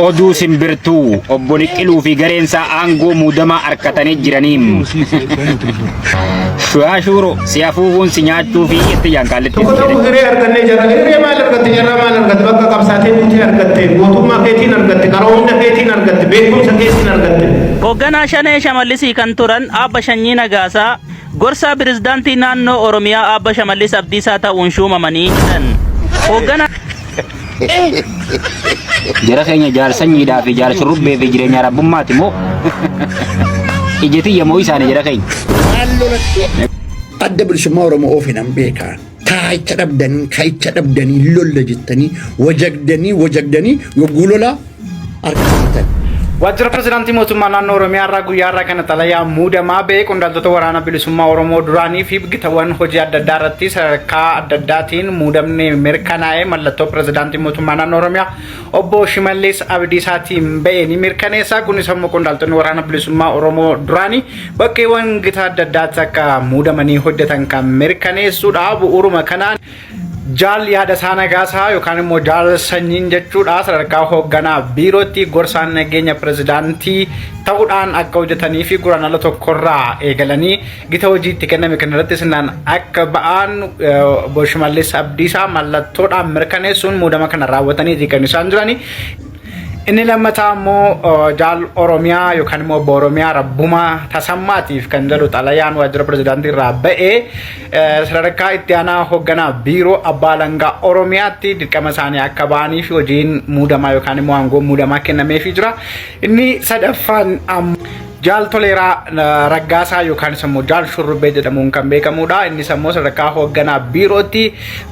Oduu simbirtuu obbo Liqiluu fi gareensaa aangoo muudamaa harkatanii jiraniim. Shuuro si afuufuun si nyaachuu fi itti yaanqaalletti. Tokko hiree argannee jira. Hiree maal argatte jarraa maal argatte bakka qabsaatee buutee argatte mootummaa keetiin argatte qaroomina keetiin argatte beekumsa keetiin argatte. Hogganaa shanee Shimalisii kan turan Abba Shanyii Nagaasaa gorsaa Pireezidaantii Naannoo Oromiyaa Abba Shimalis abdisaa ta'uun shuumamanii jiran. Hogganaa jara keenya jaarsanyiidhaa fi jaarsurrubbee fi jireenya Rabbumaati moo ijjetii yemmuu isaanii jara keenya. Adda bilisummaa Oromoo ofiinan beekaa. Kaayicha dhabdanii lolla jettanii wajagdanii yogguu lola argatan. Wajjira Pireezidaantii Mootummaa Naannoo Oromiyaa irraa guyyaa irraa kana xalayaa muudamaa ba'e Qondaaltoota Waraana Bilisummaa Oromoo duraanii fi gitawwan hojii adda addaa irratti sadarkaa adda addaatiin muudamni mirkanaa'ee mallattoo Pireezidaantii Mootummaa Naannoo Oromiyaa Obbo Shimalis abdisaatiin ba'e ni mirkaneessa. Kunis immoo Qondaaltonni Waraana Bilisummaa Oromoo duraanii bakkeewwan gita adda addaatti akka muudamanii hojjetan kan mirkaneessuudha. Bu'uuruma kanaan Jaal Yaadasaa Nagaasaa yookaan immoo jaal sanyiin jechuudha sadarkaa Hogganaa Biirootti gorsaan nageenya Pireezidaantii ta'uudhaan akka hojjetanii fi guraanala tokkorraa eegalanii gita hojiitti kenname kanarratti sinaan akka ba'an Obbo Shimalis abdisaa mallattoodhaan mirkaneessuun muudama kana raawwatanii kan isaan jiranii. Inni lammataa immoo jaal Oromiyaa yookaan immoo Obbo Oromiyaa Rabbumaa tasammaatiif kan jedhu xalayaan waajjira Pireezidaantii irraa ba'ee sadarkaa itti aanaa Hogganaa Biiroo Abbaa Alangaa Oromiyaatti dirqama isaanii akka ba'anii fi hojiin muudamaa yookaan immoo aangoo muudamaa kennameefii jira. Inni sadaffaan jaal Toleeraa Raggaasaa yookaan immoo jaal Shurrubbee jedhamuun kan beekamudha. Innis immoo sadarkaa Hogganaa Biirootti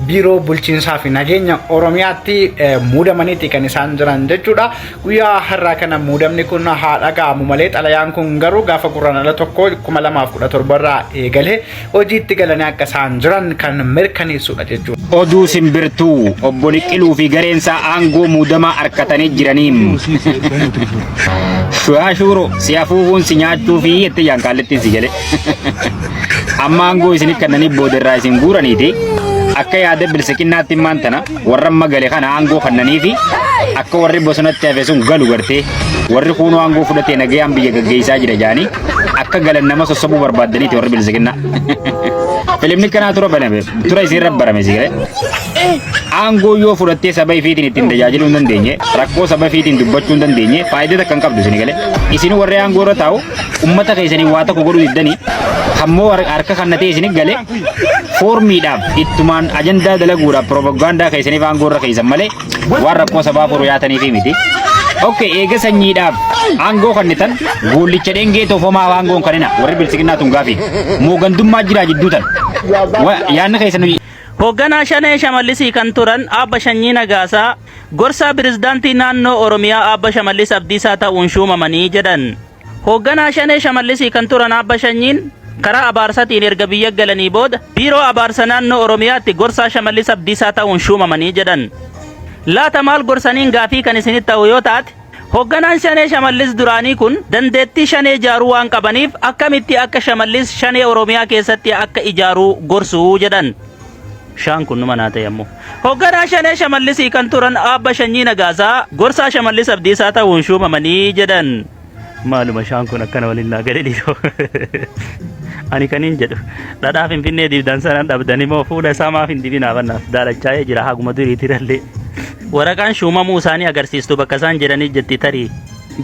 Biiroo Bulchiinsaa fi Nageenya Oromiyaatti muudamaniiti kan isaan jiran jechuudha. Guyyaa har'aa kana muudamni kun haadha ga'amu malee xalayaan kun garuu gaafa guraanala tokko 2017 irraa eegalee hojiitti galanii akka isaan jiran kan mirkaneessudha jechuudha. Oduu simbirtuu obbo Liqiluu fi gareensaa aangoo muudamaa harkatanii jiraniim. Shuuro si afuufuun si nyaachuu fi itti yaanqaallettiin si jedhe. Amma aangoo isin kannanii boodarraa isin guuraniiti. Akka yaada bilisiqinnaatti maantana warra magale kana aangoo kannanii fi akka warri bosonatti hafe sun galu gartee warri kuunoo aangoo fudhatee nagayaan biyya gaggeessaa jira jaanii akka galan nama sossobuu barbaaddaniiti warri bilisiqinnaa. Filimni kanaa tura isin rabbarame si gale. Aangoo yoo fudhattee saba ifiitiin ittiin tajaajiluu hin dandeenye rakkoo saba ifiitiin dubbachuu hin dandeenye faayidaa takka hin qabdu isin gale. Isin warri aangoo irra taa'u ummata keessanii waa tokko godhuu diddanii hammoo harka kannatee isin gale foormiidhaaf ittumaan ajandaa dalaguudhaaf propagaandaa keessaniif aangoo irra keessan malee waan rakkoo sabaa furu yaataniif miti. Okay, eega sanyiidhaaf aangoo kannitan goollicha dheengee toofamaa aangoon kanina warri bilisiqinnaatuun gaafii moogandummaa jiraa jidduu tan yaanna keessan. Hogganaa shanee Shimalisii kan turan Abba Shanyii Nagaasaa gorsaa Pireezidaantii Naannoo Oromiyaa Abba Shimalis abdisaa ta'uun shuumamanii jedhan. Hogganaa shanee Shimalisii kan turan Abba Shanyiin karaa abaarsatiin erga biyya galanii booda biiroo abaarsa Naannoo Oromiyaatti gorsaa Shimalis abdisaa ta'uun shuumamanii jedhan. Laata maal gorsaniin gaafii kan isinitti ta'u yoo taate hogganaan shanee Shimalis duraanii kun dandeettii shanee ijaaruu waan qabaniif akkamitti akka Shimalis shanee Oromiyaa keessatti akka ijaaruu gorsuu jedhan. Shaan kun numa naa ta'e ammoo hogganaa shanee Shimalisii kan turan Abba Shanyii Nagaasaa gorsaa Shimalis abdisaa ta'uun shuumamanii jedhan. Maaluma shaan kun akkana waliin naa gadi dhiiroo. Ani kaniin jedhu dhadhaa Finfinnee dibdan sanaan dhabdanii moo fuula isaa maaf hin dibinaa bannaaf daalachaa'ee jira haguma duriitirallee. Waraqaan shuumamuu isaanii agarsiistu bakka isaan jedhanii jetti tarii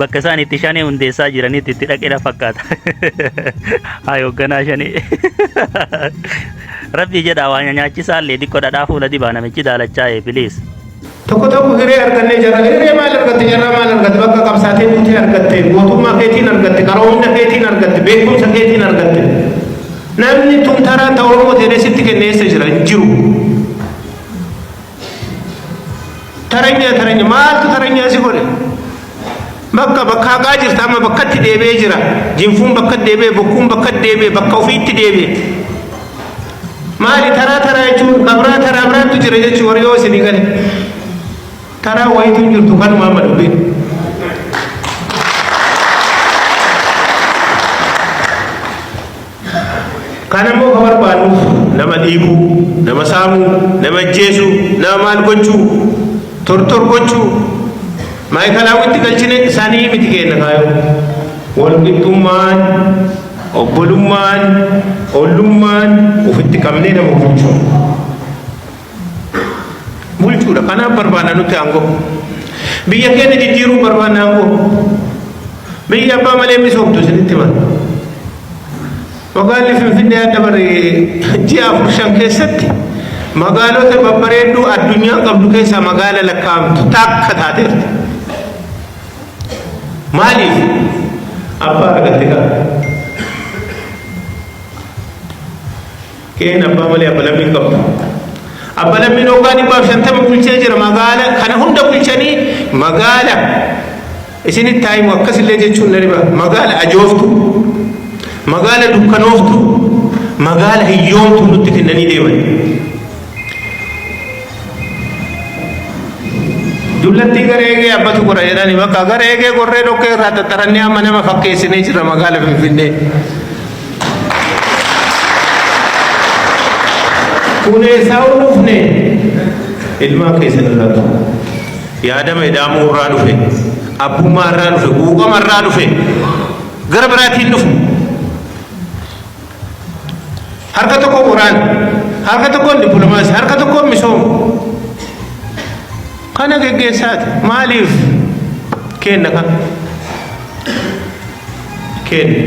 bakka isaan itti shanee hundeessaa jiranitti itti dhaqeedha fakkaata. Haa hogganaa shanee. Rabbi jedhaa waan nyaachisaa illee xiqqoo dhadhaa fuula dibaa namichi daalachaa'ee biliis. Tokko hiree argannee jira. Hiree maal argatte jarraa maal argatte bakka qabsaatee buutee argatte mootummaa keetiin argatte qaroomina keetiin argatte beekumsa keetiin argatte. Namni tun taraa ta'u Oromoo ta'ee sitti kenneessa jira hin jiru. Taranya maaltu taranya si godhe? Bakka haqaa jirta amma bakkatti deebi'ee jira. Jinfuun bakka deebi'ee bokkuun bakka deebi'ee bakka ofiitti deebi'ee. Maali taraa jechuun qabraa taraa biraattu jira jechuun warri yoo isinii gale. Taraa wayitu hin jirtu kanuma amma dubbiin. Kan immoo kan barbaaduuf nama dhiibuu, nama saamuu, nama ajjeesuu, nama maal gochuu, tortor gochuu maayikalaawwitti galchine isaanii miti kenna kaayoo walqixxummaan obbolummaan ollummaan ofitti qabnee nama bulchuudha kanaaf barbaanna nuti aangoo biyya keenya jijjiiruu barbaanna aangoo biyya abbaa malee misoomtu isinitti himan magaalli Finfinnee adda baree ji'a 4 keessatti magaalota babbareedduu addunyaa qabdu keessaa magaala lakkaa'amtu takka taateerti maaliif abbaa argatte qaba keen abbaa malee abba lammiin qabdu abba lammiin hoggaan 150 bulchee jira magaala kana hunda bulchanii magaala isinitti taayimu akkasillee jechuun na dhiba magaala ajooftu magaala dukkanooftu magaala hiyyoomtu nutti kennanii deeman dullatti gareegee abbatu gora jedhani bakka gareegee gorree dhokkee irraa xaxarannee amma nama fakkeessinee jira magaala Finfinnee kuneessaa dhufne ilmaa keessan irraa yaadama ida'amuu irraa dhufe abbummaa irraa dhufe quuqama irraa dhufe gara biraatiin dhufu harka tokko waraana harka tokkoon dippiloomaasii harka tokkoon misooma kana geggeessaati maaliif kenna kan kenna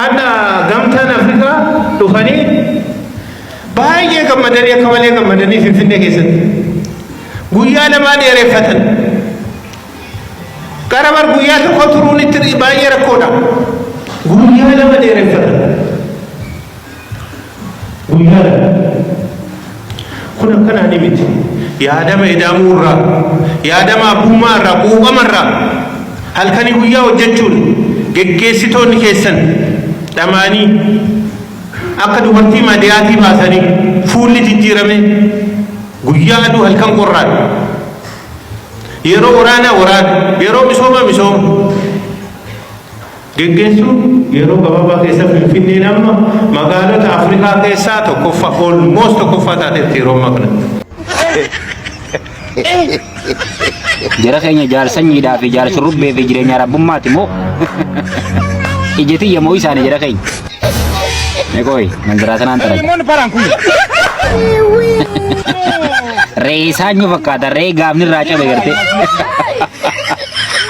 hadda gamtaan Afrikaa dhufanii baay'ee gammadanii akka malee gammadanii Finfinnee keessatti guyyaa lamaa dheereffatan qarabar guyyaa tokko turuun itti baay'ee rakkoodha guyyaa lama dheereffatan guyyaa lama kun akkanaa ni miti yaadama ida'amuu irraa yaadama abbummaa irraa quuqama irraa halkanii guyyaa hojjechuun geggeessitoonni keessan dhamaanii akka dubartii madiyaatii baasanii fuulli jijjiirame guyyaa aduu halkan qorraan yeroo waraanaa waraana yeroo misooma misooma geggeessuun yeroo gabaabaa keessa Finfinneen amma magaalota Afrikaa keessaa tokkoffaa olmoos tokkoffaa taateetti yeroo ammaa kanatti. Jara keenya jaarsanyiidhaa fi jaarsurrubbee fi jireenya rabbummaati moo ijjeti yemmuu isaanii jara keenya. Meekooyi mandiraa sanaan taraa. Ree isaanii fakkaata ree gaafni irraa cabe gartee.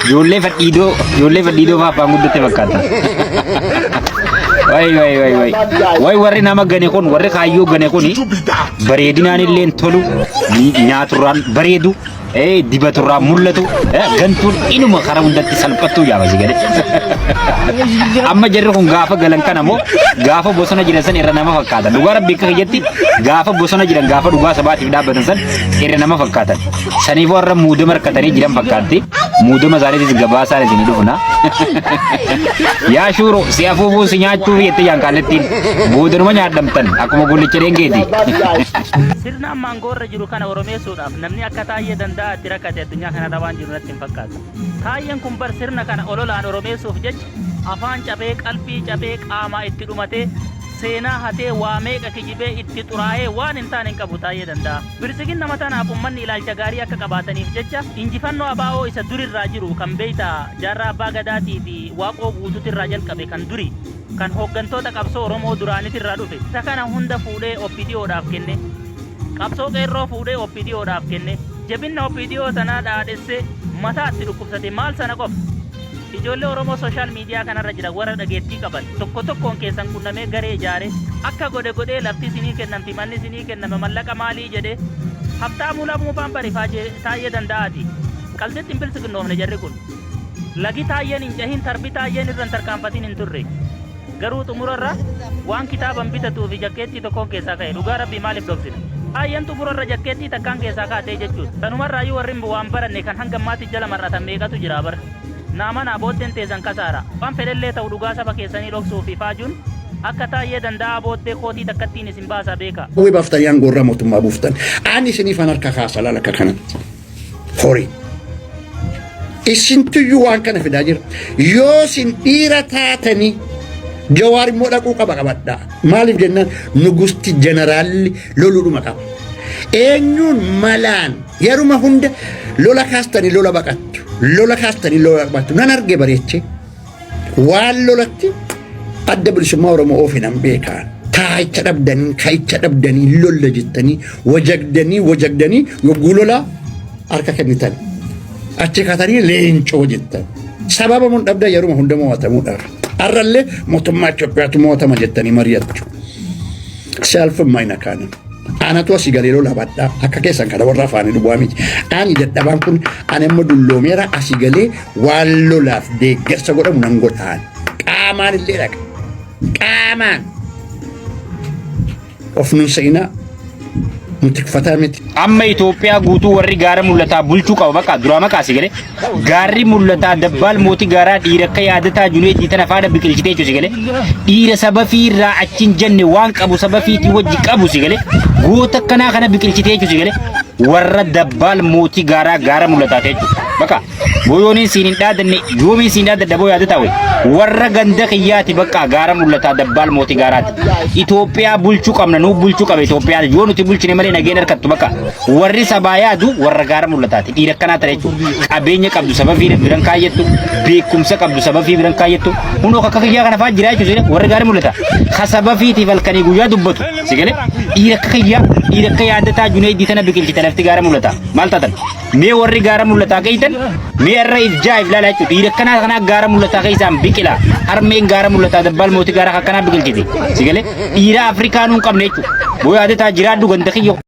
Ijoollee fadhiidoo faafaan guddatte fakkaata. Way warri nama gane kun warri kaayyoo gane kun bareedinaan illee tolu nyaaturraan bareedu dibaturraan mul'atu gantuun inuma karaa hundatti salphattuu yaabasi gade. Amma jarri kun gaafa galan kana moo gaafa bosona jiran san irra nama fakkaatan dhugaa rabbii akka kiyyatti gaafa bosona jiran gaafa dhugaa sabaatiif dhaabbatan san irra nama fakkaatan saniif warra muudama harkatanii jiran fakkaatti muudama isaaniitis gabaasaa isin dhufna yaa shuuro si afuufuu si nyaachuu fi itti yaankallettiin boodanuma nyaadhamtan akkuma gullicha deengeeti. Sirna ammaan goorra jiru kana oromeessuudhaaf namni akka taayee danda'a itti rakkate addunyaa kanarra waan jiru natti hin fakkaatu. Taayyeen kun bar sirna kana ololaan oromeessuuf jecha afaan cabee qalbii cabee qaamaa itti dhumatee seenaa hatee waa meeqa kijibee itti xuraa'ee waan hin taane hin qabu taayee danda'a. Bilisigiin nama tanaaf uummanni ilaalcha gaarii akka qabaataniif jecha injifannoo abaa'oo isa durirraa jiru kan beeyta jaarraa abbaa gadaatii fi waaqoo guutuutirraa jalqabe kan duri kan hooggantoota qabsoo Oromoo duraanitirraa dhufe isa kana hunda fuudhee OPDO'dhaaf kenne qabsoo qeerroo fuudhee OPDO'dhaaf kenne jabinna OPDO sanaa dhaadhesse mataatti dhukkubsate maal sana qofa. Ijoollee Oromoo sooshaal miidiyaa kanarra jira warra dhageettii qaban tokko tokkoon keessan qunnamee garee ijaare akka godhee lafti isinii kennamti manni isinii kenname mallaqa maalii jedhee haftaamuu lamuufaan barifaa taayee danda'aati. Qalbitti hin bilisiginnoofne jarri kun lagi taayyeen hin jahin tarbi taayyeen irraan tarkaanfatiin hin turre garuu xumurarra waan kitaaban bitatuu fi jakkeettii tokkoon keessaa ka'e dhugaa rabbii maaliif dhoksine. Taayyeen xumurarra jakkeettii takkaan keessaa kaatee jechuudha. Sanumarraayyuu warri waan baranne kan hanga maatii jala mar'atan meeqatu jira bara. Naamana booddeen teessan kasaara waan fedhellee ta'u dhugaa saba keessanii dhoksuu fi faajuun akka taayee danda'a booddee kootii takkattiin isin baasa beeka. Way baaftan yaan gorra mootummaa buuftan ani isiniifan harka kaasa laala akka kanatti horii isintuyyuu waan kana fidaa jira yoo isin dhiira taatanii jawaar immoo dhaquu qabadhaa maaliif jennaan nugusti jeneraalli loluudhuma qaba eenyuun malaan yeruma hunda lola kaastanii lola baqattu lola kaastanii lola baqattu nan arge bareeche waan lolatti adda bilisummaa Oromoo ofiinan beekaan kaayicha dhabdanii lolla jettanii wajagdanii yogguu lola harka kennitan achi kaatanii leencoo jettan sababa mun dhabda yeruma hunda mo'atamuudhaaf arrallee mootummaa Itoophiyaatu mo'atama jettanii mari'attu saalfummaa hin akaanan anatu asii galee lola badhaa akka keessan kana warra afaanii duwwaa miti ani dadhabaan kun ani immoo dulloomeera asii galee waan lolaaf deeggarsa godhamu nan godhaan qaamaan illee dhaqa qaamaan of nun seenaa mutikfataa miti. Amma Itoophiyaa guutuu warri gaara mul'ataa bulchuu qaba bakka duraa maqaa si galee gaarri mul'ataa dabbaal mootii gaaraa dhiira akka yaadataa juneetii tana faana biqilchitee jechuun si galee dhiira saba fiirraa achiin jenne waan qabu saba fiitii wajji qabu si galee goota akkanaa kana biqilchitee jechuun si galee warra dabbaal mootii gaara mul'ataa jechuudha bakka boyooniin siin hin dhaadanne yoomiin siin dhaadadda boo yaadataa wayi warra ganda kiyyaati bakka gaara mul'ataa dabbaal mootii gaaraati Itoophiyaa bulchuu qabna nuu bulchuu qaba Itoophiyaa yoo nuti bulchine malee nageen harkattu bakka warri sabaa yaadu warra gaara mul'ataati dhiira akkanaa ta'e jechuudha qabeenya qabdu saba fi biran kaayyattu beekumsa qabdu saba fi biran kaayyattu hundoo akka kiyyaa kana fa'aa jira jechuudha warri gaara mul'ata ka saba fiitiif halkanii guyyaa dubbatu si galee dhiira akka kiyyaa dhiira akka yaadataa juneeddii tana biqilchita lafti gaara mul'ata maal taatan mee warri gaara mul'ataa keeytan mee irra ifjaa'if laala jechuudha dhiira akkanaa kana gaara mul'ataa keeysaan biqila harmeen gaara mul'ataa dabbaal mootii gaara akkanaa biqilchite si galee dhiira Afrikaa nuun qabne jechuudha boo yaadataa jiraaddu ganda kiyyo